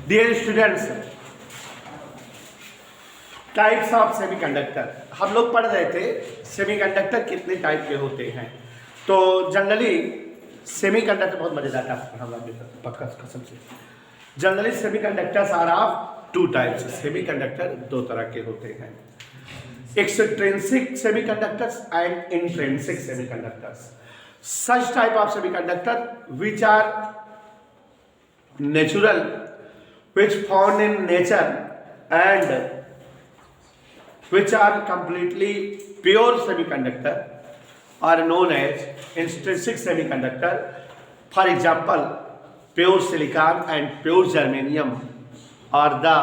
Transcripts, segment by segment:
Dear students, types of semiconductor हम लोग पढ़ रहे थे। सेमीकंडक्टर कितने टाइप के होते हैं। तो जनरली सेमीकंडक्टर बहुत मजेदार टॉपिक पक्का कसम से। Generally semiconductors are of two types. Semiconductor दो तरह के होते हैं, extrinsic semiconductors and intrinsic semiconductors. Such type of semiconductor which are natural, which found in nature and which are completely pure semiconductor are known as intrinsic semiconductor. For example, pure silicon and pure germanium are the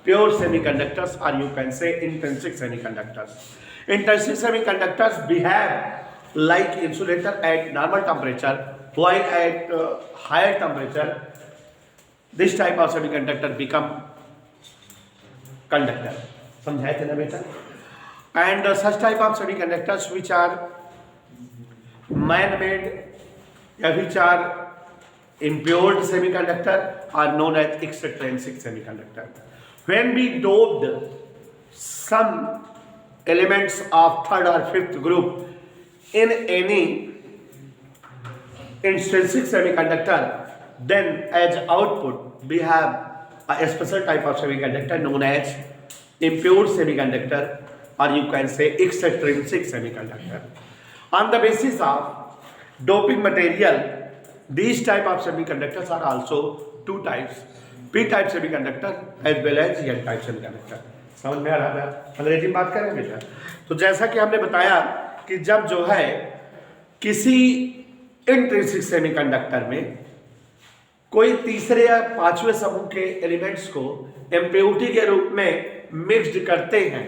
pure semiconductors, or you can say intrinsic semiconductors. Intrinsic semiconductors behave like insulator at normal temperature, while at higher temperature this type of semiconductor become conductor. समझाए थे ना बेटा। And such type of semiconductors which are man-made या which are impure semiconductor are known as extrinsic semiconductor. When we doped some elements of third or fifth group in any intrinsic semiconductor, then as output we have a special type of semiconductor known as impure semiconductor, or you can say extrinsic semiconductor. On the basis of doping material, these type of semiconductors are also two types, p-type semiconductor as well as n-type semiconductor. समझ में आ रहा है? अंग्रेजी में बात करें बेटा। तो जैसा कि हमने बताया कि जब जो है किसी इंट्रिंसिक सेमीकंडक्टर में कोई तीसरे या पांचवें समूह के एलिमेंट्स को इम्प्योरिटी के रूप में मिक्स्ड करते हैं,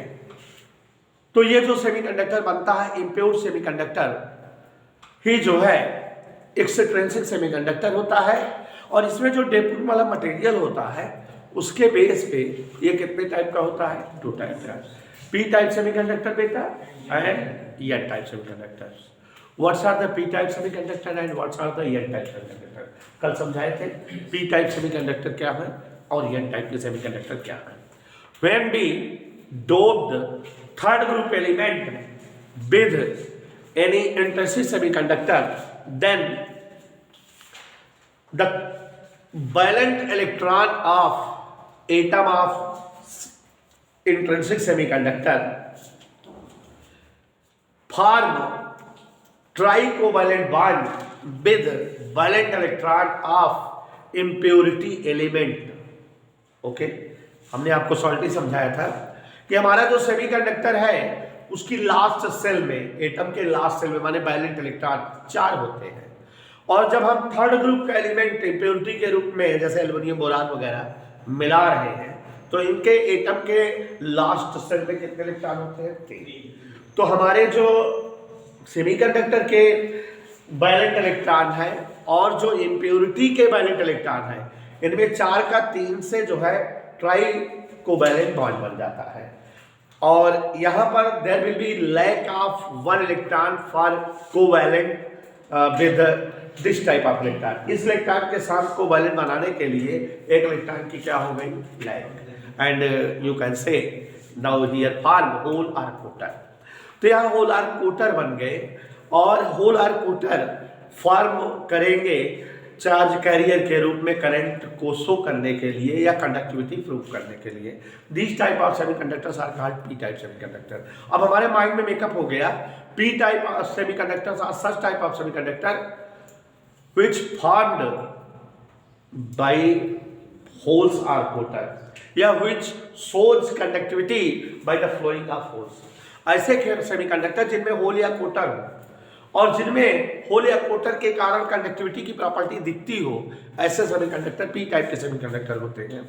तो ये जो सेमीकंडक्टर बनता है इम्प्योर सेमीकंडक्टर ही जो है एक्सट्रिंसिक सेमीकंडक्टर होता है। और इसमें जो डेपुट वाला मटेरियल होता है उसके बेस पे ये कितने टाइप का होता है? टू टाइप का, पी टाइप सेमीकंडक्टर बेटा and n type semiconductors. What are the p type semiconductor and what are the n type semiconductor? कल समझाए थे p type semiconductor क्या है और n type के semiconductor क्या है। When we doped third group element with any intrinsic semiconductor, then the valent electron of atom of intrinsic semiconductor form tricovalent bond with valent electron of impurity element. Okay, हमने आपको salty समझाया था कि हमारा जो semiconductor है उसकी last cell में, एटम के लास्ट सेल में माने वैलेंट इलेक्ट्रॉन 4 होते हैं। और जब हम थर्ड ग्रुप का एलिमेंट इम्प्योरिटी के रूप में जैसे एल्युमिनियम बोरान वगैरह मिला रहे हैं तो इनके एटम के लास्ट सेल में कितने इलेक्ट्रॉन होते हैं? 3। तो हमारे जो सेमीकंडक्टर के वैलेंट इलेक्ट्रॉन है और जो इम्प्योरिटी के वैलेंट इलेक्ट्रॉन है इनमें 4 का 3 से जो है ट्राई कोवैलेंट बॉन्ड बन जाता है। और यहाँ पर there will be lack of 1 electron for covalent with this type of electron. इस इलेक्ट्रॉन के साथ कोवैलेंट बनाने के लिए एक इलेक्ट्रॉन की क्या हो गई? Lack. And you can say now here form hole or कोटर। तो यहाँ होल आर कोटर बन गए और होल आर कोटर फॉर्म करेंगे चार्ज कैरियर के रूप में करंट को शो करने के लिए या कंडक्टिविटी प्रूव करने के लिए। This type of semiconductors are called P type semiconductor. अब हमारे माइंड में मेकअप हो गया P type of semiconductors are such type of semiconductor which formed by holes or कोटर या which shows conductivity by the flowing of holes. ऐसे semiconductor जिनमें hole या कोटर हो और जिनमें होल या कोटर के कारण कंडक्टिविटी की प्रॉपर्टी दिखती हो, ऐसे सेमीकंडक्टर पी टाइप के सेमीकंडक्टर होते हैं।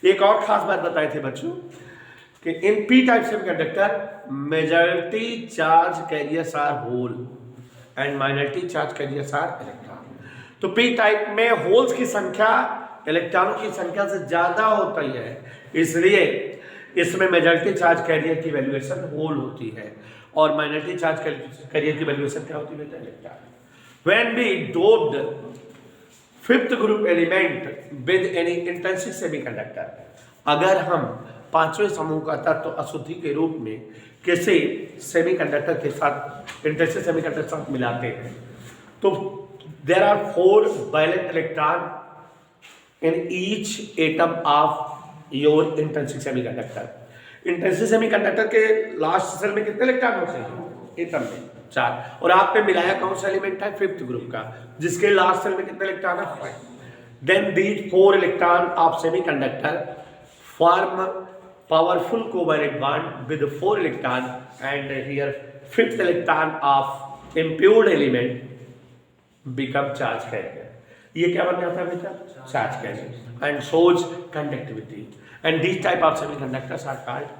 एक और खास बात बताए थे बच्चों कि इन P type semiconductor majority charge carriers are hole and minority charge carriers are electron. तो पी टाइप में होल्स की संख्या इलेक्ट्रॉनों की संख्या से ज्यादा होती है, इसलिए इसमें मेजॉरिटी चार्ज कैरियर की वैल्यूएशन होल होती है और माइनॉरिटी चार्ज कैरियर की वैल्यूएशन क्या होती है? Electron. When we doped fifth group element with any intrinsic semiconductor, अगर हम पांचवें समूह का तत्व अशुद्धि के रूप में किसी सेमीकंडक्टर के साथ, इंट्रिंसिक सेमीकंडक्टर के साथ मिलाते हैं, तो there are 4 valent electron in each atom of your intrinsic semiconductor. Intrinsic semiconductor के लास्ट सेल में कितने इलेक्ट्रॉन होते हैं? एटम में 4, और आपने मिलाया कौन सा एलिमेंट है? फिफ्थ ग्रुप का, जिसके लास्ट सेल में कितने इलेक्ट्रॉन है? 5। Then these 4 electron of semiconductor form powerful covalent bond with 4 electron, and here fifth electron of impure element become charge carrier. ये क्या बन जाता है बेटा? Charge carrier and shows conductivity, and these type of semiconductors are called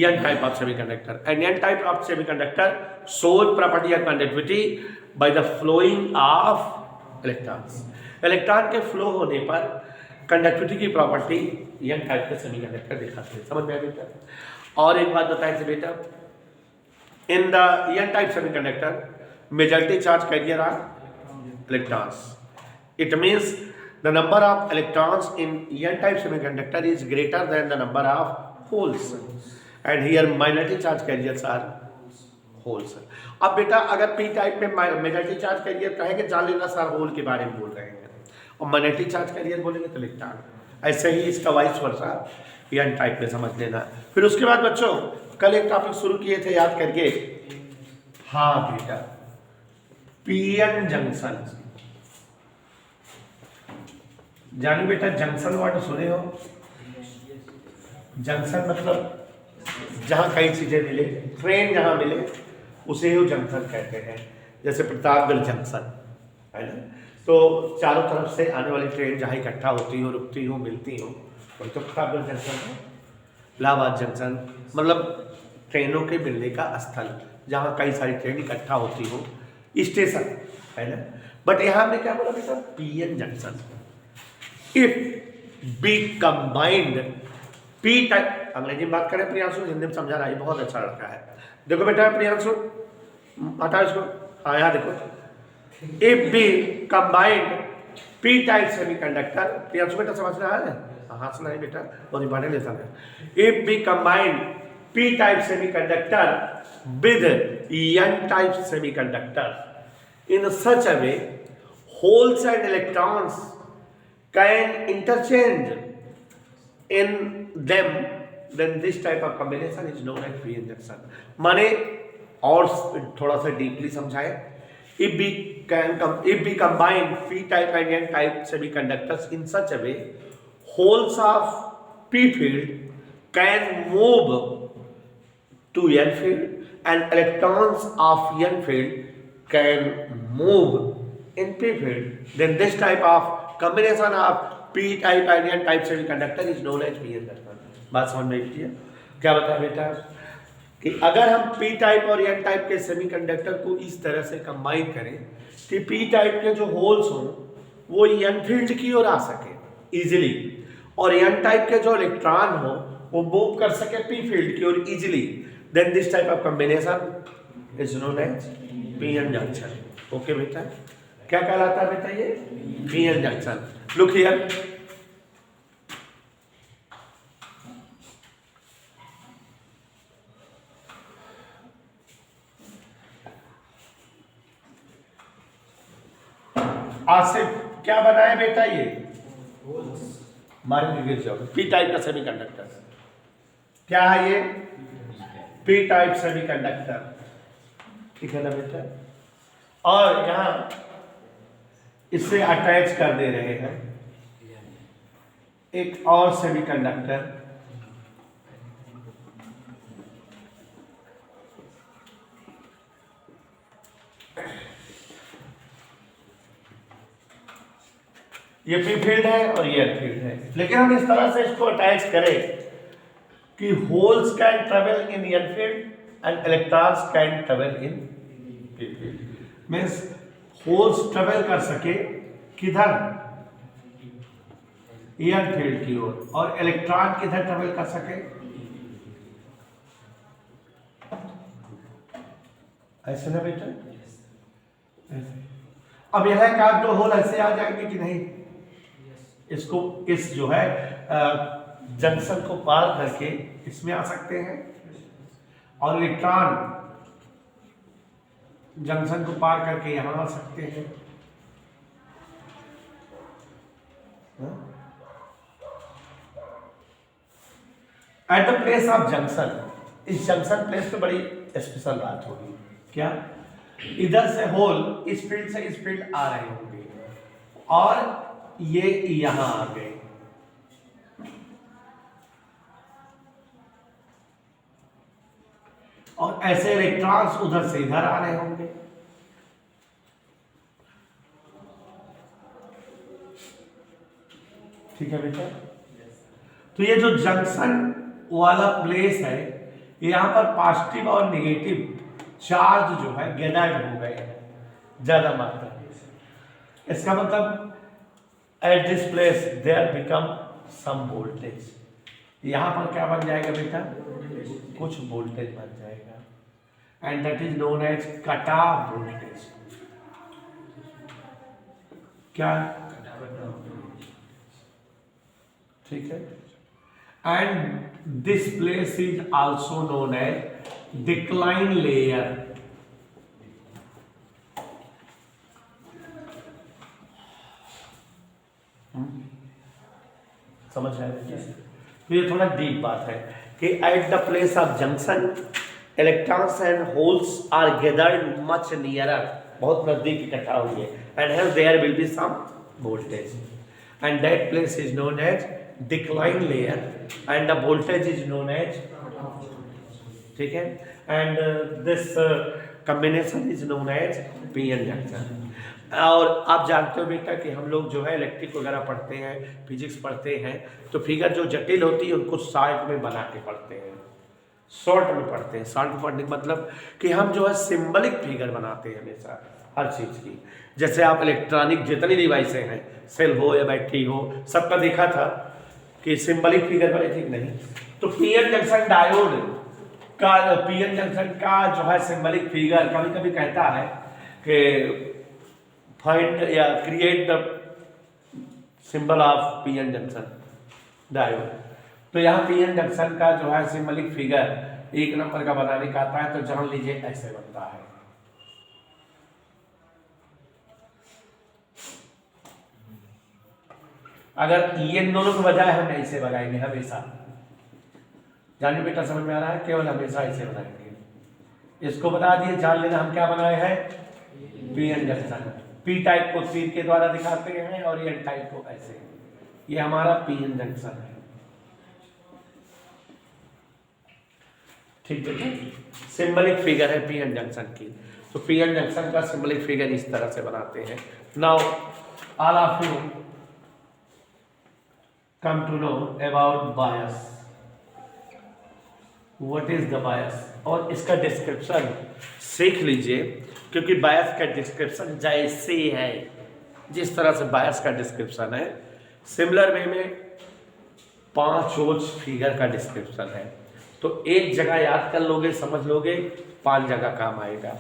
n type of semiconductor, and n type of semiconductor shows property of conductivity by the flowing of electrons. Electron के flow होने पर conductivity की property N type के semiconductor दिखाते हैं। समझ में आया बेटा? और एक बात बताएं बेटा, in the N type semiconductor majority charge carrier are electrons. It means the number of electrons in N type semiconductor is greater than the number of holes, and here minority charge carriers are holes. अब बेटा अगर P type में majority charge carrier कहेंगे, जान लेना sir whole के बारे में बोल रहे हैं, और माइनॉरिटी चार्ज कैरियर बोलेंगे तो इलेक्ट्रॉन। ऐसे ही इसका वाइस वर्सा एन टाइप में समझ लेना। फिर उसके बाद बच्चों कल एक टॉपिक शुरू किए थे, याद करके, हाँ बेटा, पीएन जंक्शन। जानी बेटा जंक्शन वर्ड सुने हो? जंक्शन मतलब जहां कई चीजें मिले, ट्रेन जहां मिले उसे ही जंक्शन कहते हैं। जैसे प्रतापगढ़ जंक्शन है ना, तो चारों तरफ से आने वाली ट्रेन जहाँ इकट्ठा होती हो, रुकती हो, मिलती हो, वही तो प्रतापगढ़ जंक्शन है। इलाहाबाद जंक्शन मतलब ट्रेनों के मिलने का स्थल, जहाँ कई सारी ट्रेन इकट्ठा होती हो, स्टेशन है ना। बट यहाँ में क्या बोला बेटा? PN junction. If B combined P type, अंग्रेजी में बात करें प्रियांशु, हिंदी में समझा रहा है, बहुत अच्छा लड़का है। देखो बेटा प्रियांशु, हटाओ इसको, हाँ यहाँ देखो, if we combined p type semiconductor, Priyanshu बेटा समझ रहा है? हाँ सुना है बेटा, बहुत इंपॉर्टेंट लेसन है। if we combine p type semiconductor with n type semiconductor in such a way holes and electrons can interchange in them, then this type of combination is known as p junction। माने और थोड़ा सा deeply समझाए, if we combine p type and n type semiconductors in such a way, holes of p field can move to n field and electrons of n field can move in p field, then this type of combination of p type and n type semiconductor is known as p junction। बात समझ में आई? क्या बताया बेटा कि अगर हम p type और n टाइप के सेमीकंडक्टर को इस तरह से कंबाइन करें कि p टाइप के जो होल्स हों वो n फील्ड की ओर आ सके इजीली, और n टाइप के जो इलेक्ट्रॉन हो वो मूव कर सके p फील्ड की ओर easily, then this type of combination is known as PN junction. Okay बेटा, क्या कहलाता है बेटा ये? PN junction. Look here, Asif क्या बनाया बेटा? ये मारेंगे गिर जाओगे। पी टाइप का सेमीकंडक्टर क्या है? ये पी टाइप सेमीकंडक्टर, ठीक है ना बेटा। और यहां इससे अटैच कर दे रहे हैं एक और सेमीकंडक्टर, ये पी फील्ड है और ये एन फील्ड है, लेकिन हम इस तरह से इसको अटैच करें कि holes can travel in an field and electrons can travel in P field. Means holes travel कर सके किधर? एन फील्ड की ओर, और इलेक्ट्रॉन किधर ट्रेवल कर सके? ऐसे ना बेटा, ऐसे। अब यह है कि दो होल ऐसे आ जाएंगे कि नहीं, इसको इस जो है जंक्शन को पार करके इसमें आ सकते हैं, और इलेक्ट्रॉन जंक्शन को पार करके यहां आ सकते हैं। Eight the place of junction, इस जंक्शन प्लेस पे बड़ी स्पेशल बात होगी, क्या इधर से होल इस फील्ड से इस फील्ड आ रहे होंगे और ये यहां आ गए, और ऐसे इलेक्ट्रॉन्स उधर से इधर आ रहे होंगे। ठीक है बेटा, तो ये जो जंक्शन वाला प्लेस है, यहां पर पॉजिटिव और नेगेटिव चार्ज जो है गैदर्ड हो गए हैं ज्यादा मात्रा में। इसका मतलब at this place there become some voltage, यहां पर क्या बन जाएगा बेटा, कुछ वोल्टेज बन जाएगा, and that is known as cut off voltage. क्या, ठीक है, and this place is also known as decline layer. समझ रहे हैं? तो ये थोड़ा डीप बात है कि at the place of junction electrons and holes are gathered much nearer, बहुत नजदीक इकट्ठा होंगे, and hence there will be some voltage, and that place is known as decline layer, and the voltage is known as, ठीक है, and this combination is known as PN junction. और आप जानते हो बेटा कि हम लोग जो है इलेक्ट्रिक वगैरह पढ़ते हैं, फिजिक्स पढ़ते हैं, तो फिगर जो जटिल होती है उनको शॉर्ट में बना के पढ़ते हैं, शॉर्ट में पढ़ते हैं। शॉर्ट में पढ़ने का मतलब कि हम जो है सिंबलिक फिगर बनाते हैं हमेशा हर चीज़ की। जैसे आप इलेक्ट्रॉनिक जितनी डिवाइसें हैं, सेल हो या बैटरी हो, सबका देखा था कि सिंबलिक फिगर बने, ठीक नहीं? तो पीएन जंक्शन डायोड का, पीएन जंक्शन का जो है सिंबलिक फिगर कभी कभी कहता है कि फाइंड या create the symbol of PN junction diode. तो यहाँ पीएन जंक्शन का जो है सिंबलिक फिगर 1 नंबर का बनाने का आता है, तो जान लीजिए ऐसे बनता है। अगर ये दोनों के बजाय हम ऐसे बनाएंगे हमेशा, जानिए बेटा समझ में आ रहा है, केवल हमेशा ऐसे बनाएंगे। इसको बता दिए, जान लेना हम क्या बनाए हैं, पीएन जंक्शन। पी टाइप को तीर के द्वारा दिखाते हैं और एन टाइप को ऐसे, ये हमारा पीएन जंक्शन है। ठीक है, सिंबलिक फिगर है पीएन जंक्शन की। तो पीएन जंक्शन का सिंबलिक फिगर इस तरह से बनाते हैं। Now all of you come to know about bias. What is the bias, और इसका डिस्क्रिप्शन सीख लीजिए, क्योंकि बायस का डिस्क्रिप्शन जैसे है, जिस तरह से बायस का डिस्क्रिप्शन है, सिमिलर वे में 5 रोज फिगर का डिस्क्रिप्शन है। तो एक जगह याद कर लोगे, समझ लोगे, 5 जगह काम आएगा।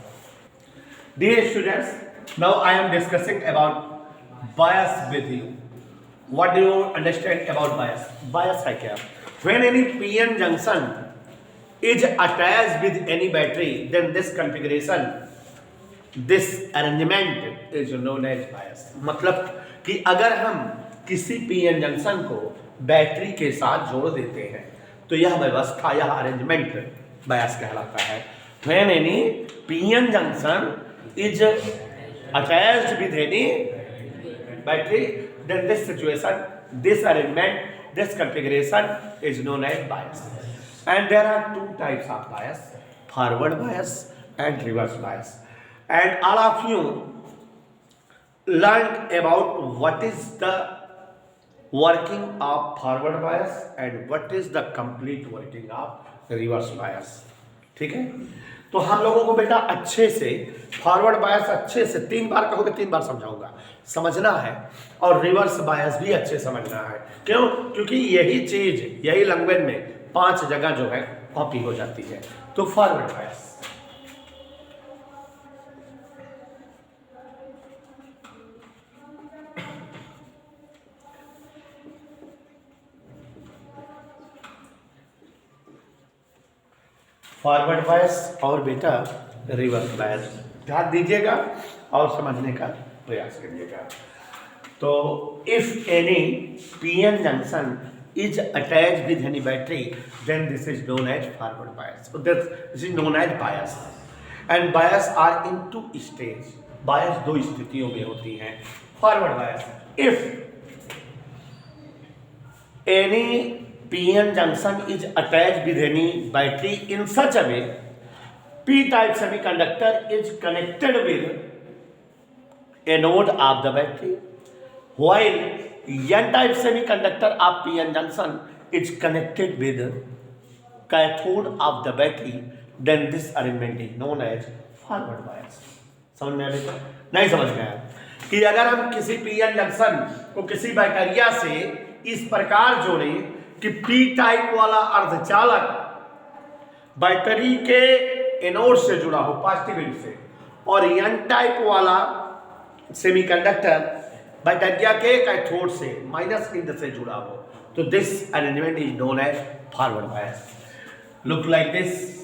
Dear students, now I am discussing about bias with you. What do you understand about bias? Bias है क्या? When any PN junction is attached with any battery, then this configuration, this arrangement is known as bias। मतलब कि अगर हम किसी PN junction को battery के साथ जोड़ देते हैं तो यह व्यवस्था, यह अरेंजमेंट बायस कहलाता है। When any PN junction is attached with any battery, then this situation, this arrangement, this configuration is known as bias। And there are 2 types of bias, forward bias and reverse bias, and all of you learned about what is the working of forward bias and what is the complete working of reverse bias। ठीक है, तो हम लोगों को बेटा अच्छे से forward bias अच्छे से 3 बार कहोगे 3 बार समझाऊंगा, समझना है, और रिवर्स बायस भी अच्छे समझना है। क्यों? क्योंकि यही चीज, यही लैंग्वेज में 5 जगह जो है कॉपी हो जाती है। तो फॉरवर्ड बायस, फॉरवर्ड बायस और बेटा रिवर्स बायस। ध्यान दीजिएगा और समझने का प्रयास करिएगा। तो if any PN junction is attached with any battery, then this is known as forward bias. So this is known as bias. And bias are in two stages. Bias दो स्थितियों में होती हैं। Forward bias, if any PN junction is attached with any battery in such a way, P-type semiconductor is connected with a node of the battery, while N-type semiconductor of PN junction is connected with cathode of the battery, then this arrangement is known as forward bias. समझ में आया? नहीं समझ में आया कि अगर हम किसी पीएन जंक्शन को किसी बैटरिया से इस प्रकार जोड़ें कि पी टाइप वाला अर्धचालक बैटरी के एनोड से जुड़ा हो पॉजिटिव एंड से, और एन टाइप वाला सेमीकंडक्टर बैटरिया के कैथोड से माइनस एंड से जुड़ा हो, तो this arrangement is known as forward bias. Look like this.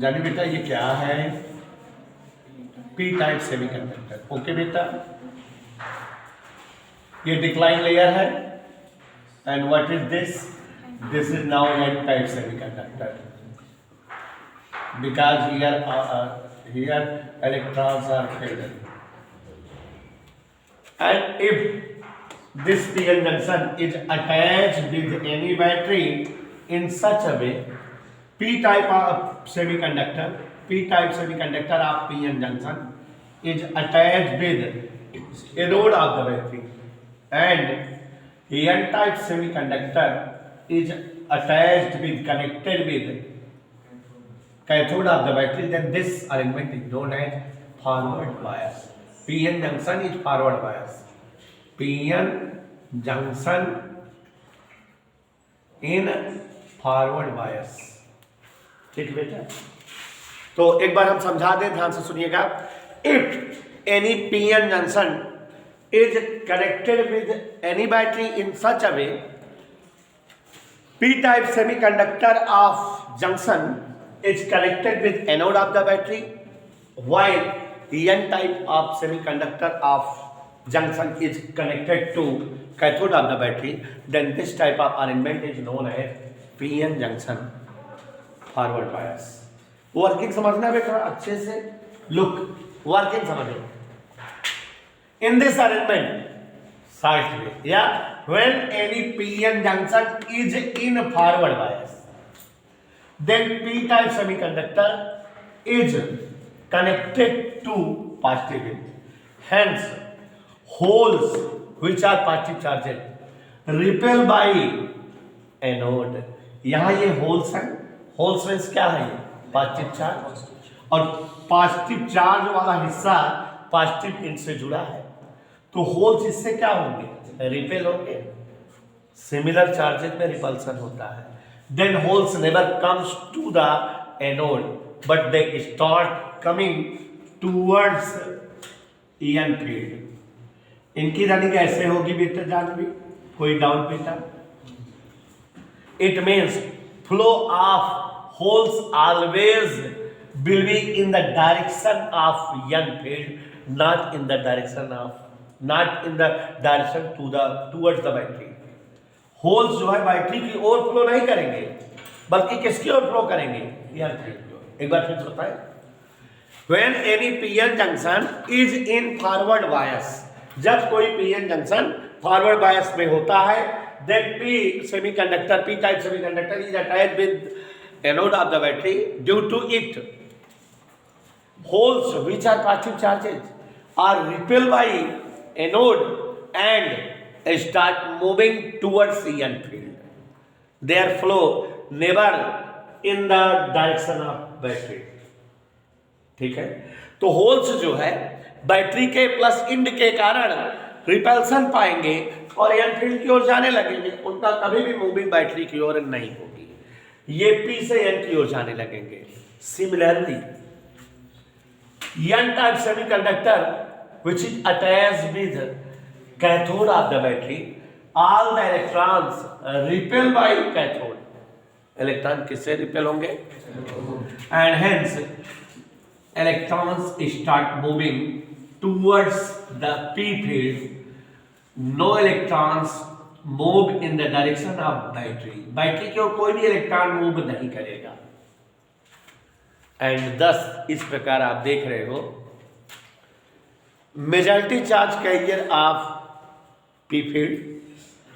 जानिए बेटा ये क्या है? P type semiconductor. ओके बेटा, ये डिक्लाइन लेयर है। And what is this? This is now N type semiconductor, because here electrons are filled, and if this PN junction is attached with any battery in such a way, p-type semiconductor of PN junction is attached with a node of the battery, and n-type semiconductor is attached with connected with cathode of the battery, then this arrangement is known as forward bias. PN junction is forward bias. PN junction in forward bias. ठीक बेटा? तो एक बार हम समझा दें, ध्यान से सुनिएगा। If any PN junction is connected with any battery in such a way, P-type semiconductor of junction is connected with anode of the battery, while N-type of semiconductor of junction is connected to cathode of the battery, then this type of arrangement is known as PN junction forward bias. Working समझना बेटा अच्छे से। Look, working समझो। In this arrangement, side में, या when any PN junction is in forward bias, then p-type semiconductor is connected to positive end. Hence, holes which are positive charged repel by anode. यहाँ ये holes हैं। Holes means क्या है? ये positive charge, और positive charge वाला हिस्सा positive end से जुड़ा है, तो होल्स इससे क्या होंगे? रिपेल होंगे। सिमिलर चार्जेस में रिपल्सन होता है। Then holes never comes to the anode, but they start coming towards EN field. इनकी रनिंग कैसे होगी बेटा? जानवी, कोई डाउट बेटा? It means flow of holes always will be in the direction of EN field, not in the direction towards the battery. Holes जो है battery की ओर फ्लो नहीं करेंगे, बल्कि किसकी ओर फ्लो करेंगे? एक बार फिर बताएं। When any PN junction is in forward bias, जब कोई PN junction forward bias में होता है, then P-type semiconductor is attached with anode of the battery. Due to it, holes which are positive charges are repelled by anode and start moving towards EN field. Their flow never in the direction of battery. ठीक है? तो holes जो है battery के plus end के कारण repulsion पाएंगे और एन फील्ड की ओर जाने लगेंगे। उनका कभी भी मूविंग बैटरी की ओर नहीं होगी, ये पी से एन की ओर जाने लगेंगे। Similarly N type semiconductor which is attached with cathode of the battery all the electrons repel by cathode, electron किससे रिपेल होंगे, and hence electrons start moving towards the P field, no electrons move in the direction of battery, battery की ओर कोई भी electron move नहीं करेगा। And दस इस प्रकार आप देख रहे हो majority charge carrier of P field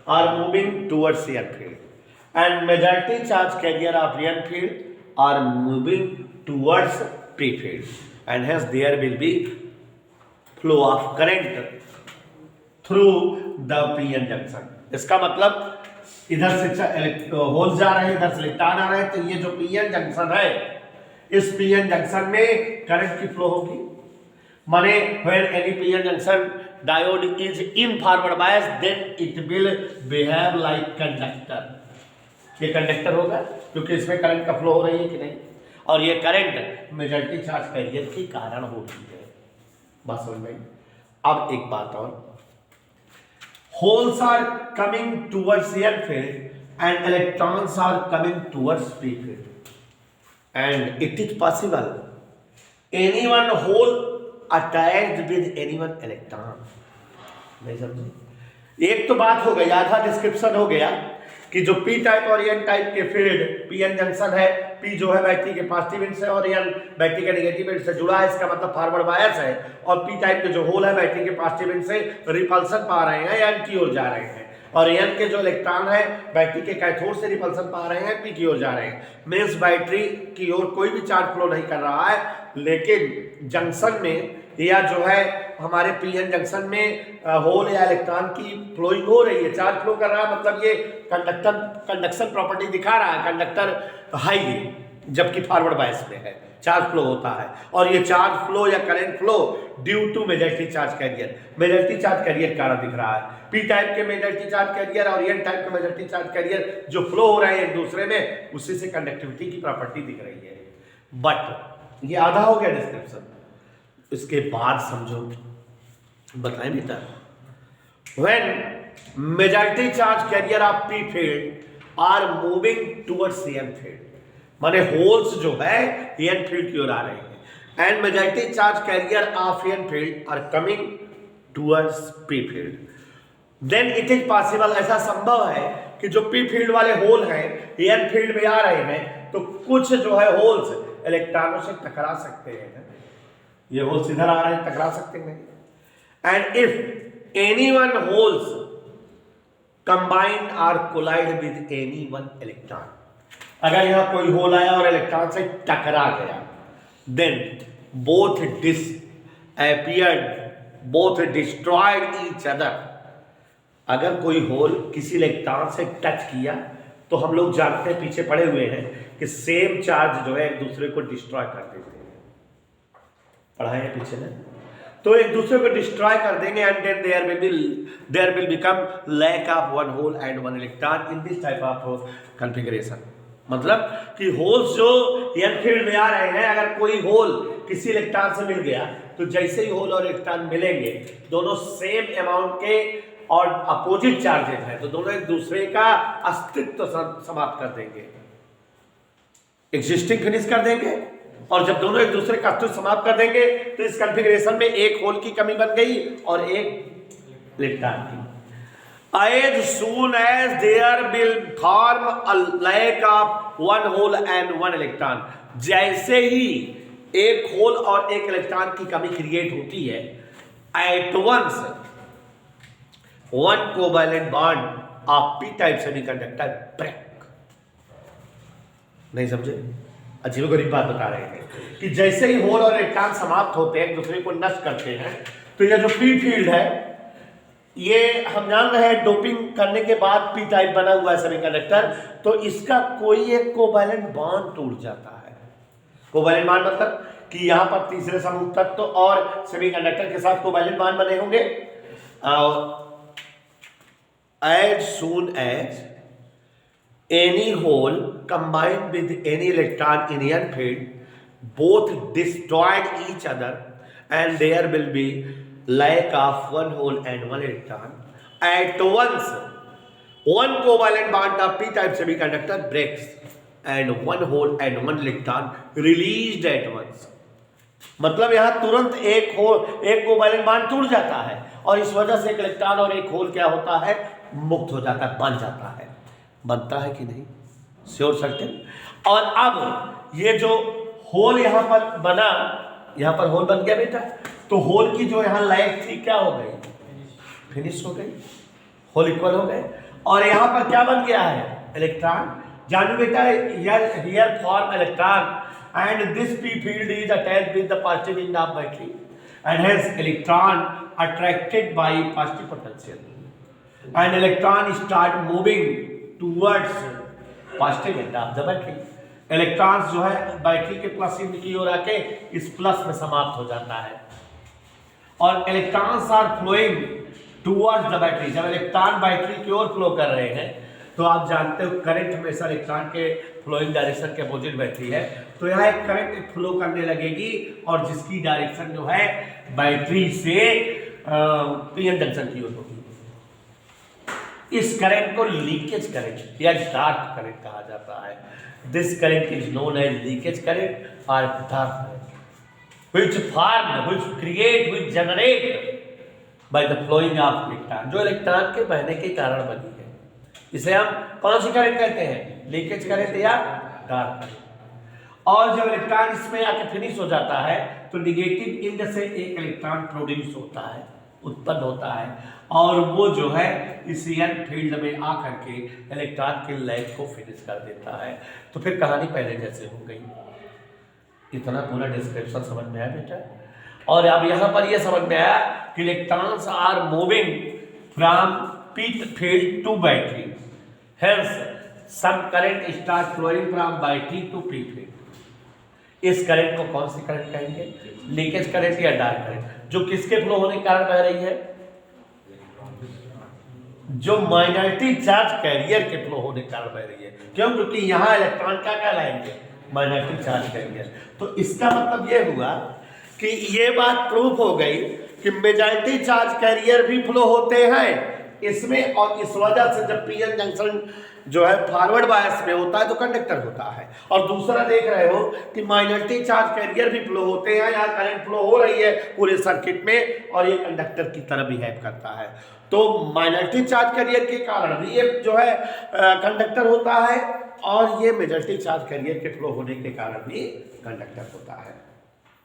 are moving towards N field and majority charge carrier of N field are moving towards P field and hence there will be flow of current through the PN junction. इसका मतलब इधर से whole जा रहे हैं, इधर से electron आ रहे हैं, तो ये जो पीएन जंक्शन है, इस पीएन जंक्शन में करंट की फ्लो होगी। माने when any PN junction diode is in forward bias then it will behave like conductor. ये कंडक्टर होगा क्योंकि इसमें करंट का फ्लो हो रही है कि नहीं, और ये करंट मेजॉरिटी चार्ज कैरियर के कारण हो रही है। बात समझ में? अब एक बात और, holes are coming towards n field and electrons are coming towards p field, and it is possible any one hole attached with any one electron। नहीं समझे? एक तो बात हो गई, आधा डिस्क्रिप्शन हो गया कि जो पी टाइप और एन टाइप के फील्ड, पीएन जंक्शन है, पी जो है बैटरी के पॉजिटिव एंड से और एन बैटरी के नेगेटिव एंड से जुड़ा है, इसका मतलब फॉरवर्ड बायस है, और पी टाइप के जो होल है बैटरी के पॉजिटिव एंड से रिपल्सन पा रहे हैं, एन की ओर जा रहे हैं, और एन के जो इलेक्ट्रॉन है बैटरी के कैथोड से रिपल्सन पा रहे हैं, पी की ओर जा रहे हैं। मींस बैटरी की ओर कोई भी चार्ज फ्लो नहीं कर रहा है, लेकिन जंक्शन में या जो है हमारे पीएन जंक्शन में होल या इलेक्ट्रॉन की फ्लोइंग हो रही है, चार्ज फ्लो कर रहा है, मतलब ये कंडक्शन प्रॉपर्टी दिखा रहा है, कंडक्टर हाई है, जबकि फॉरवर्ड बायस में है, चार्ज फ्लो होता है, और ये चार्ज फ्लो या current flow due to majority charge carrier, majority charge carrier कारण दिख रहा है। पी टाइप के मेजॉरिटी चार्ज कैरियर और एन टाइप के मेजॉरिटी चार्ज कैरियर जो फ्लो हो रहे हैं एक दूसरे में, उसी से कंडक्टिविटी की प्रॉपर्टी दिख रही है। बट ये आधा हो गया डिस्क्रिप्शन, इसके बाद समझो, बताएं बेटा, when majority charge carrier of P field are moving towards N field, माने होल्स जो है एन फील्ड की ओर आ रहे हैं, and majority charge carrier of N field are coming towards P field, then it is possible, ऐसा संभव है कि जो पी फील्ड वाले होल हैं एन फील्ड में आ रहे हैं, तो कुछ जो है होल्स इलेक्ट्रॉनों से टकरा सकते हैं, ये होल्स इधर आ रहे हैं, टकरा सकते हैं। And if any one holes combine are collide with any one electron, अगर यहां कोई होल आया और इलेक्ट्रॉन से टकरा गया, then both both destroyed each other. अगर कोई होल किसी इलेक्ट्रॉन से टच किया तो हम लोग जानते हैं, पीछे पड़े हुए हैं, कि सेम चार्ज जो है एक दूसरे को डिस्ट्रॉय कर देते हैं, पढ़ा है पीछे ने, तो एक दूसरे को डिस्ट्रॉय कर देंगे, and then there will become lack of one hole and one electron in this type of configuration. मतलब कि होल्स जो एन फील्ड में आ रहे हैं, अगर कोई होल किसी इलेक्ट्रॉन से मिल गया, तो जैसे ही होल और इलेक्ट्रॉन मिलेंगे, दोनों सेम अमाउंट के और अपोजिट चार्जेस हैं, तो दोनों एक दूसरे का अस्तित्व समाप्त कर देंगे, एग्जिस्टिंग फिनिश कर देंगे, और जब दोनों एक दूसरे का अस्तित्व समाप्त कर देंगे, तो इस कॉन्फ़िगरेशन में एक होल की कमी बन गई और एक इलेक्ट्रॉन की। As soon as there will form a lack of one hole and one electron, जैसे ही एक होल और एक इलेक्ट्रॉन की कमी क्रिएट होती है, at once one covalent bond of p type semiconductor break। नहीं समझे? अजीब गरीब बात बता रहे हैं कि जैसे ही होल और इलेक्ट्रॉन समाप्त होते हैं, एक दूसरे को नष्ट करते हैं, तो यह जो पी फील्ड है, ये हम जान रहे हैं डोपिंग करने के बाद पी टाइप बना हुआ है सेमीकंडक्टर, तो इसका कोई एक कोवैलेंट बॉन्ड टूट जाता है। कोवैलेंट बॉन्ड मतलब कि यहां पर तीसरे समूह तत्व और सेमीकंडक्टर के साथ कोवैलेंट बॉन्ड बने होंगे। As soon as any hole combined with any electron in n field, both destroyed each other, and there will be lack of one hole and one electron, at once One covalent bond of p-type semiconductor breaks and one hole and one electron released at once. मतलब यहां तुरंत एक covalent bond टूट जाता है और इस वजह से एक इलेक्ट्रॉन और एक होल क्या होता है, मुक्त हो जाता है, बन जाता है। बनता है कि नहीं? Sure certain. और अब ये जो होल यहां पर बना, यहां पर होल बन गया बेटा, तो होल की जो यहां लाइफ थी क्या हो गई? फिनिश हो गई, होल इक्वल हो गए। और यहां पर क्या बन गया है? इलेक्ट्रॉन। जानू बेटा, here form electron and this p field is attached with the positive end of battery and hence electron attracted by positive potential and electron start moving towards positive end of the battery. Electrons जो है battery के plus and की ओर आके इस plus में समाप्त हो जाता है और electrons are flowing towards the battery. जब इलेक्ट्रॉन बैटरी की ओर फ्लो कर रहे हैं तो आप जानते हो करंट हमेशा इलेक्ट्रॉन के फ्लोइंग डायरेक्शन के अपोजिट बैटरी है, तो यहाँ एक करंट फ्लो करने लगेगी और जिसकी डायरेक्शन जो है बैटरी से पीएन जंक्शन की ओर होगी। इस करंट को लीकेज करंट या डार्क करंट कहा जाता है। This current is known as leakage current और dark current which form which create which generate by the flowing of electron, जो इलेक्ट्रॉन के बहने के कारण बनी है। इसे हम कौन सी करंट कहते हैं? लीकेज करंट या डार्क करंट। और जब इलेक्ट्रॉन इसमें आके फिनिश हो जाता है तो निगेटिव इंड से एक इलेक्ट्रॉन प्रोड्यूस होता है, उत्पन्न होता है और वो जो है इस एन फील्ड में आकर के इलेक्ट्रॉन की लाइफ को फिनिश कर देता है। तो फिर कहानी पहले जैसे हो गई। इतना पूरा डिस्क्रिप्शन समझ में आया बेटा? और अब यहाँ पर यह समझ में आया कि electrons are moving from p field to battery, hence some current start flowing from battery to p field. इस करंट को कौन सी करंट कहेंगे? लीकेज करंट या डार्क करंट। जो किसके फ्लो होने के कारण बह रही है? जो माइनॉरिटी चार्ज कैरियर के फ्लो होने के कारण बह रही है। क्यों? क्योंकि यहाँ इलेक्ट्रॉन क्या कहलाएंगे? Minority charge carrier. तो इसका मतलब यह हुआ कि ये बात प्रूफ हो गई कि मेजॉरिटी चार्ज कैरियर भी फ्लो होते हैं इसमें, और इस वजह से जब पीएन जंक्शन जो है फॉरवर्ड बायस में होता है तो कंडक्टर होता है। और दूसरा देख रहे हो कि माइनॉरिटी चार्ज कैरियर भी फ्लो होते हैं, यहाँ करंट फ्लो हो रही है पूरे सर्किट में और ये कंडक्टर की तरह बिहेव करता है। तो माइनॉरिटी चार्ज कैरियर के कारण भी ये जो है कंडक्टर होता है और ये मेजॉरिटी चार्ज कैरियर के फ्लो होने के कारण भी कंडक्टर होता है।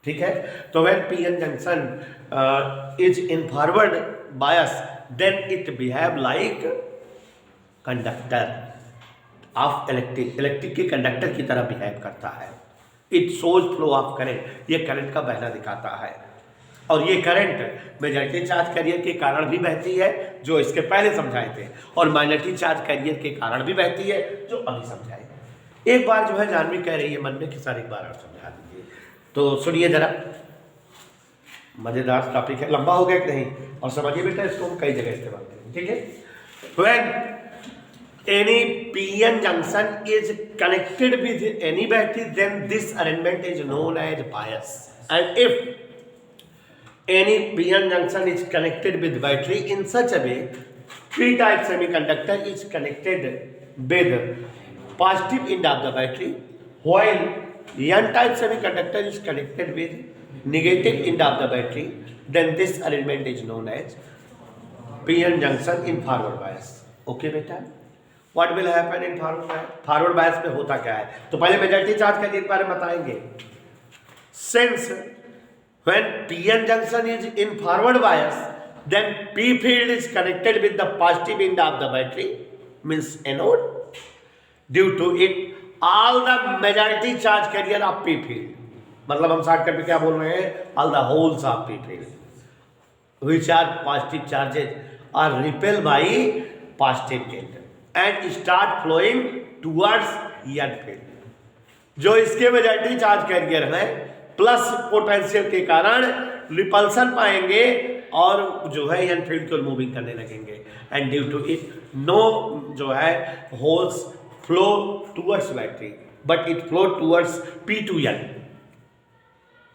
ठीक है? तो when PN junction is in forward bias then it behave like conductor of electric के कंडक्टर की तरह बिहेव करता है। It shows flow of current, ये करंट का बहना दिखाता है और ये करंट मेजॉरिटी चार्ज कैरियर के कारण भी बहती है जो इसके पहले समझाए थे और माइनॉरिटी चार्ज कैरियर के कारण भी बहती है जो अभी समझाए। एक बार जो है जानवी कह रही है मन में कि सर एक बार और समझा दीजिए, तो सुनिए जरा, मजेदार टॉपिक है, लंबा हो गया कि नहीं, और समझिए बेटा इसको हम कई जगह इस्तेमाल करेंगे। ठीक है? When any PN junction is connected with any battery then this arrangement is known as bias and if any PN junction is connected with battery in such a way P type semiconductor is connected with positive end of the battery while N type semiconductor is connected with negative end of the battery, then this arrangement is known as PN junction in forward bias. Okay बेटा? What will happen in forward bias? Forward bias में होता क्या है? तो पहले majority charge carrier के बारे में बताएंगे। Since when PN junction is in forward bias, then P field is connected with the positive end of the battery, means anode. Due to it, all the majority charge carrier of P field, मतलब हम shortcut में क्या बोल रहे हैं? All the holes of P field which are positive charges are repel by positive end and start flowing towards N field. जो इसके majority charge carrier है प्लस पोटेंशियल के कारण रिपल्सन पाएंगे और जो है एन फील्ड को मूविंग करने लगेंगे and due to it no जो है holes flow towards battery but it flow towards P to N.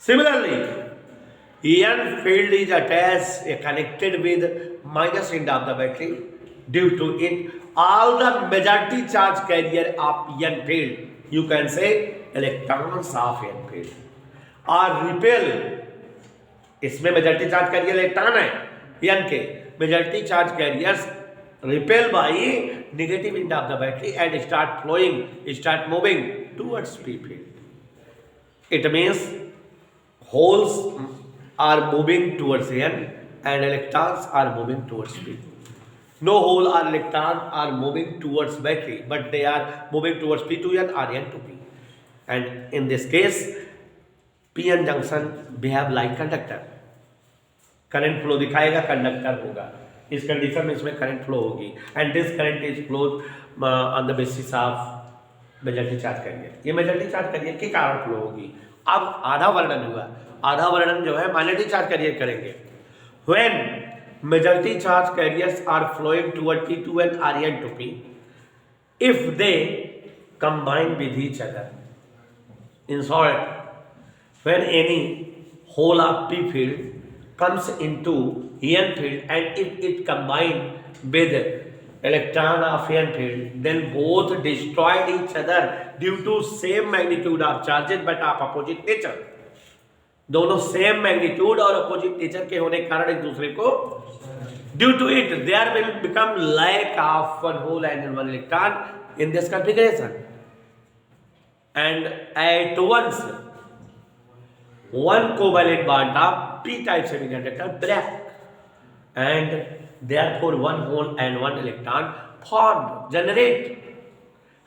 Similarly, EN field is attached connected with minus end of the battery. due to it all the majority charge carrier of n field, you can say electrons of n field are repel. इसमें majority charge career electron है n के, majority charge carriers repel by negative end of the battery and start moving towards p field. It means holes are moving towards n and electrons are moving towards p. No hole or electron are moving towards battery, but they are moving towards p to n or n to p. And in this case, p-n junction behave like conductor. Current flow दिखाएगा, conductor होगा. इस condition में इसमें current flow होगी and this current is flow on the basis of majority charge career. ये majority charge carrier के कारण flow होगी. अब आधा वर्णन हुआ, आधा वर्णन जो है माइनॉरिटी चार्ज कैरियर करेंगे. When majority charge carriers are flowing toward p to n or n to p, if they combine with each other, in short, when any hole of p field comes into n field and if it combined with electron of n field, then both destroyed each other due to same magnitude of charges but of opposite nature. दोनों same magnitude और opposite nature के होने के कारण एक दूसरे को due to it there will become lack of one hole and one electron in this configuration, and at once one covalent bond of p type semiconductor break and therefore one hole and one electron formed generate,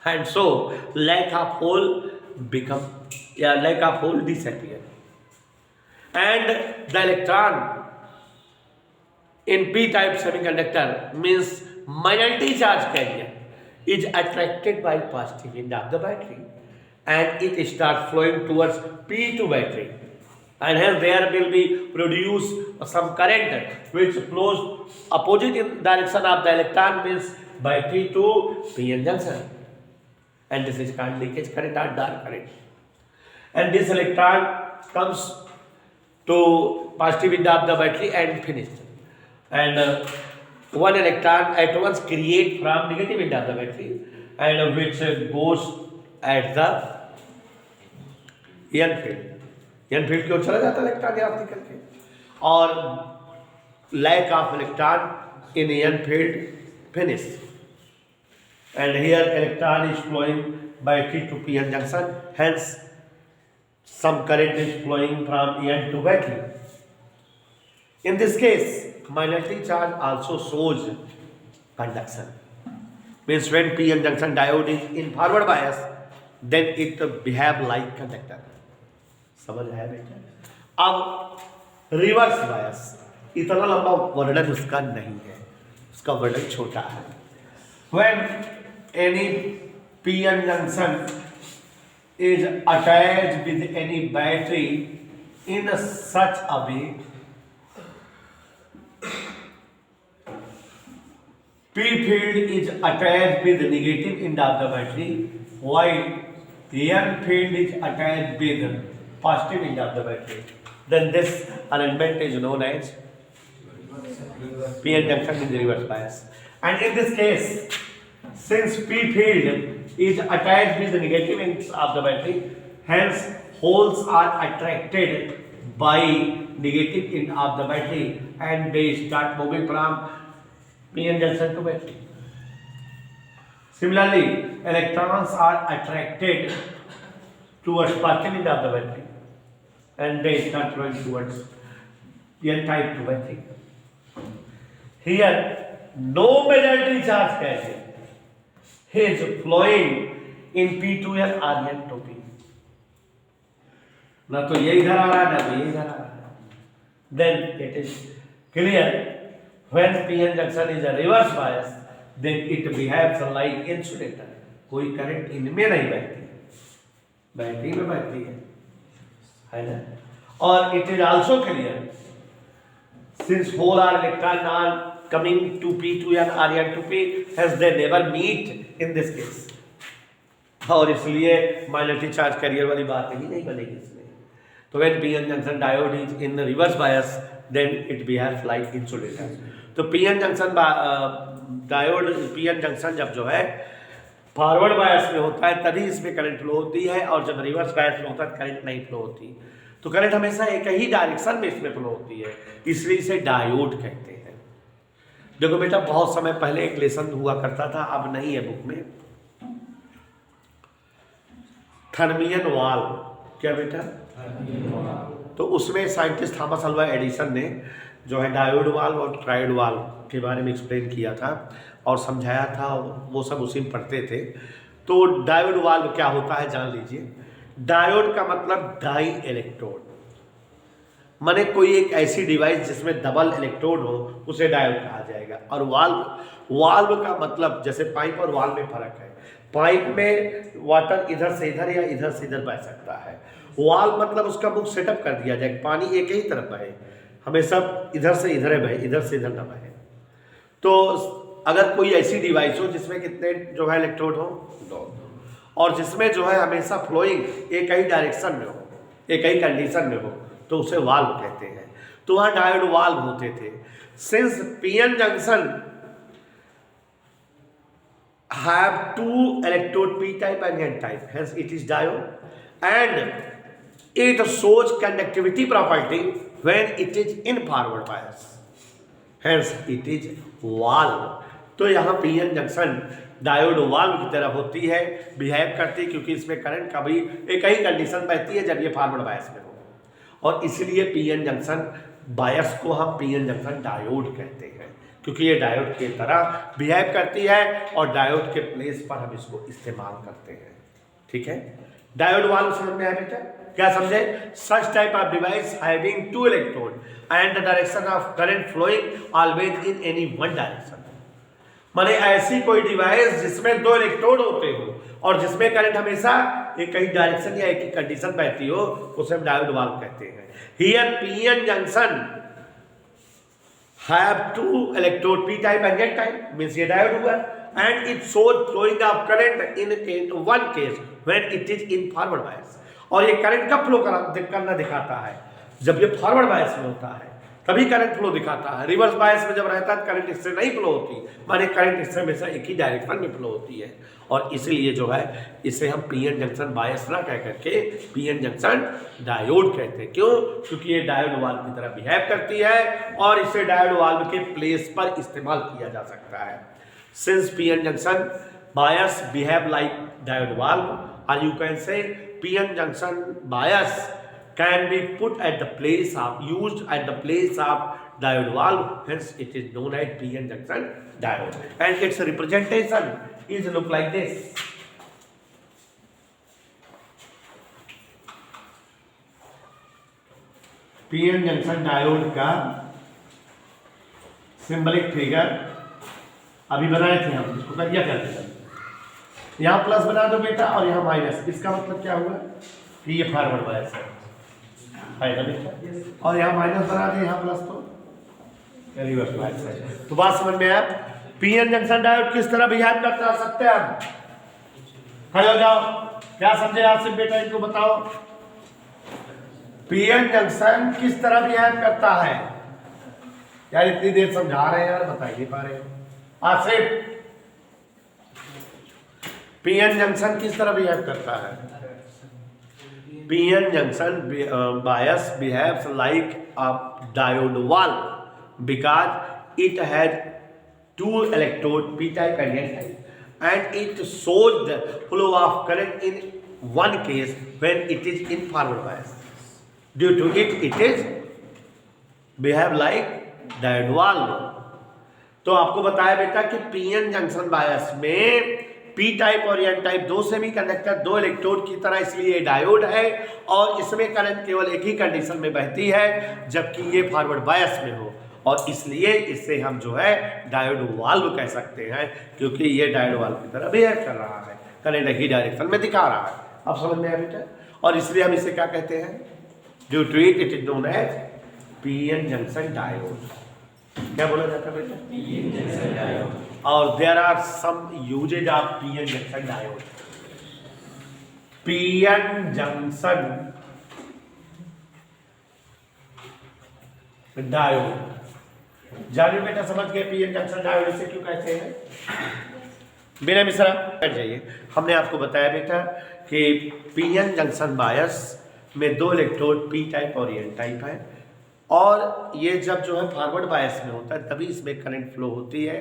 and so lack of hole disappear, and the electron in p type semiconductor means minority charge carrier is attracted by positive end of the battery and it starts flowing towards p to battery, and hence there will be produced some current which flows opposite in direction of the electron means battery to p-n junction, and this is called leakage current or dark current. And this electron comes to positive end of the battery and finished, and one electron at once create from negative end of the battery and which goes at the n field. n field की ओर चला जाता है electron यहाँ निकल के, और lack of electron in n field finish, and here electron is flowing by t to p-n junction, hence some current is flowing from n to battery. In this case, minority charge also shows conduction, means when p-n junction diode is in forward bias, then it behave like conductor. समझ आया बेटा? अब reverse bias, इतना लंबा वर्णन उसका नहीं है, उसका वर्णन छोटा है. When any p-n junction is attached with any battery in such a way, p field is attached with negative end of the battery while n field is attached with positive end of the battery, then this arrangement is known as p-n junction in the reverse bias. And in this case, since p field is attached with the negative ends of the battery, hence holes are attracted by negative end of the battery and they start moving from p-n junction to battery. Similarly, electrons are attracted towards positive end of the battery and they start flowing towards n type to battery. Here, no majority charge carrier is flowing in p to n or n to p. ना तो ये इधर आ रहा है, ना तो ये इधर आ रहा है. Then it is clear when p-n junction is a reverse bias, then it behaves like insulator. कोई करंट इनमें नहीं बहती, बैटरी में बहती है ना. और it is also clear since hole or electron are coming to p to n or n to p, hence they never meet in this case. और इसलिए माइनॉरिटी चार्ज कैरियर वाली बात ही नहीं बनेगी इसमें. तो when p-n junction diode is in the reverse bias, then it behaves like insulator. तो p-n junction diode PN junction जब जो है फॉरवर्ड बायस में होता है तभी इसमें करंट फ्लो होती है, और जब रिवर्स बायस में होता है करंट नहीं फ्लो होती। तो करंट हमेशा एक ही डायरेक्शन में इसमें फ्लो होती है, इसलिए इसे डायोड कहते हैं। देखो बेटा, बहुत समय पहले एक लेसन हुआ करता था, अब नहीं है बुक में, थर्मियन वाल्व। क्या बेटा? तो उसमें साइंटिस्ट थॉमस अल्वा एडिसन ने जो है डायोड वाल्व और ट्रायोड वाल्व के बारे में एक्सप्लेन किया था और समझाया था, वो सब उसी में पढ़ते थे। तो डायोड वाल्व क्या होता है जान लीजिए। डायोड का मतलब डाई इलेक्ट्रोड, माने कोई एक ऐसी डिवाइस जिसमें डबल इलेक्ट्रोड हो उसे डायोड कहा जाएगा। और वाल्व का मतलब, जैसे पाइप और वाल्व में फर्क है, पाइप में वाटर इधर से इधर या इधर से इधर बह सकता है, वाल्व मतलब उसका मुख सेटअप कर दिया जाए, पानी एक ही तरफ बहे, हमेशा इधर से इधर बहे, इधर से इधर न बहे। तो अगर कोई ऐसी डिवाइस हो जिसमें कितने जो है इलेक्ट्रोड हो, दो, और जिसमें जो है हमेशा फ्लोइंग एक ही डायरेक्शन में हो, एक ही कंडीशन में हो, तो उसे वाल्व कहते हैं। तो वहां डायोड वाल्व होते थे। Since PN junction have two electrode p type and n type, hence it is diode, and it shows conductivity property when it is in forward bias, hence it is valve। तो यहाँ PN junction diode valve की तरह होती है, behave करती है, क्योंकि इसमें करंट का भी एक ही कंडीशन बहती है जब ये फॉरवर्ड बायस में हो, और इसलिए पीएन जंक्शन बायस को हम पीएन जंक्शन डायोड कहते हैं, क्योंकि ये डायोड की तरह बिहेव करती है और डायोड के प्लेस पर हम इसको इस्तेमाल करते हैं। ठीक है, डायोड वाल्व समझ में आया बेटा? क्या समझे? Such type of device having two electrode and the direction of current flowing always in any one direction. माने ऐसी कोई डिवाइस जिसमें दो इलेक्ट्रोड होते हो और जिसमें करंट हमेशा एक ही डायरेक्शन या एक ही कंडीशन बहती हो, उसे हम डायोड वाल्व कहते हैं। Here PN junction have two electrode p type and n type, means ये डायोड हुआ, and it shows flowing of current in one case when it is in forward bias। और ये करंट कब flow करना दिखाता है? जब ये फॉरवर्ड बायस में होता है तभी करंट फ्लो दिखाता है। रिवर्स बायस में जब रहता है करंट इससे नहीं फ्लो होती, माने करंट इससे हमेशा एक ही डायरेक्शन में फ्लो होती है, और इसलिए जो है इसे हम पीएन जंक्शन बायस ना कह करके पीएन जंक्शन डायोड कहते हैं। क्यों? क्योंकि ये डायोड वाल्व की तरह बिहेव करती है और इसे डायोड वाल्व के प्लेस पर इस्तेमाल किया जा सकता है। सिंस पीएन जंक्शन बायस बिहेव लाइक डायोड वाल्व, और यू कैन से PN junction bias can be put at the place of used at the place of diode valve, hence it is known as PN junction diode, and its representation is look like this। PN junction diode का symbolic figure अभी बनाए थे हम, इसको कर दिया करते हैं। यहाँ प्लस बना दो बेटा और यहाँ माइनस, इसका मतलब क्या हुआ कि ये फॉरवर्ड बायस है, और यहाँ माइनस बना दे, यहाँ प्लस तो रिवर्स बायस है। तो बात समझ में आया? पीएन जंक्शन डायोड किस तरह बिहेव करता है सकते हैं हम? खड़े हो जाओ, क्या समझे आसिफ बेटा, इनको बताओ पीएन जंक्शन किस तरह बिहेव करता है। यार इतनी देर समझा रहे हैं यार, बता ही नहीं पा रहे हो। आसिफ, पीएन जंक्शन किस तरह बिहेव करता है? PN junction bias behaves like a diode valve because it has two electrode p type and n type, and it shows the flow of current in one case when it is in forward bias. Due to it, it is behave like diode valve। तो आपको बताया बेटा कि PN junction बायस में P type और N type दो semi conductor, दो electrode की तरह, इसलिए डायोड है और इसमें करंट केवल एक ही कंडीशन में बहती है जबकि ये फॉरवर्ड बायस में हो, और इसलिए इससे हम जो है डायोड वाल्व कह सकते हैं, क्योंकि ये डायोड वाल्व की तरह बिहेव कर रहा है, करंट एक ही डायरेक्शन में दिखा रहा है। अब समझ में आया बेटा? और इसलिए हम इसे क्या कहते हैं? Due to it it is known as PN junction diode. क्या बोला जाता है बेटा? PN junction diode. और there are some usages of PN junction diode. PN junction diode जानिए बेटा, समझ गए पीएन जंक्शन डायोड इसे क्यों कहते हैं? बिना मिश्रा बैठ जाइए। हमने आपको बताया बेटा कि पीएन जंक्शन बायस में दो इलेक्ट्रोड पी टाइप और एन टाइप है, और ये जब जो है फॉरवर्ड बायस में होता है तभी इसमें करंट फ्लो होती है।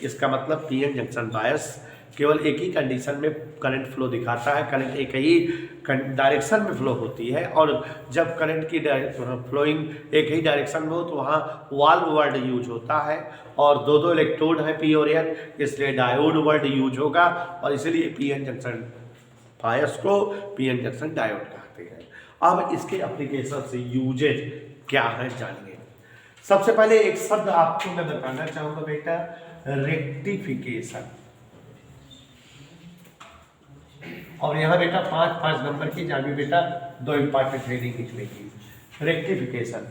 इसका मतलब पीएन जंक्शन बायस केवल एक ही कंडीशन में करंट फ्लो दिखाता है, करंट एक ही डायरेक्शन में फ्लो होती है, और जब करंट की फ्लोइंग एक ही डायरेक्शन में हो तो वहाँ वाल्व वर्ड यूज होता है, और दो दो इलेक्ट्रोड है पी और एन, इसलिए डायोड वर्ड यूज होगा, और इसलिए पीएन जंक्शन बायस को पीएन जंक्शन डायोड कहते हैं। अब इसके एप्लीकेशन से यूजेज क्या है जानिए। सबसे पहले एक शब्द आपको मैं बताना चाहूंगा बेटा, रेक्टिफिकेशन। और यहाँ बेटा 5 नंबर की जानिए बेटा, 2 इंपॉर्टेंट हेडिंग लिख लेंगे। रेक्टिफिकेशन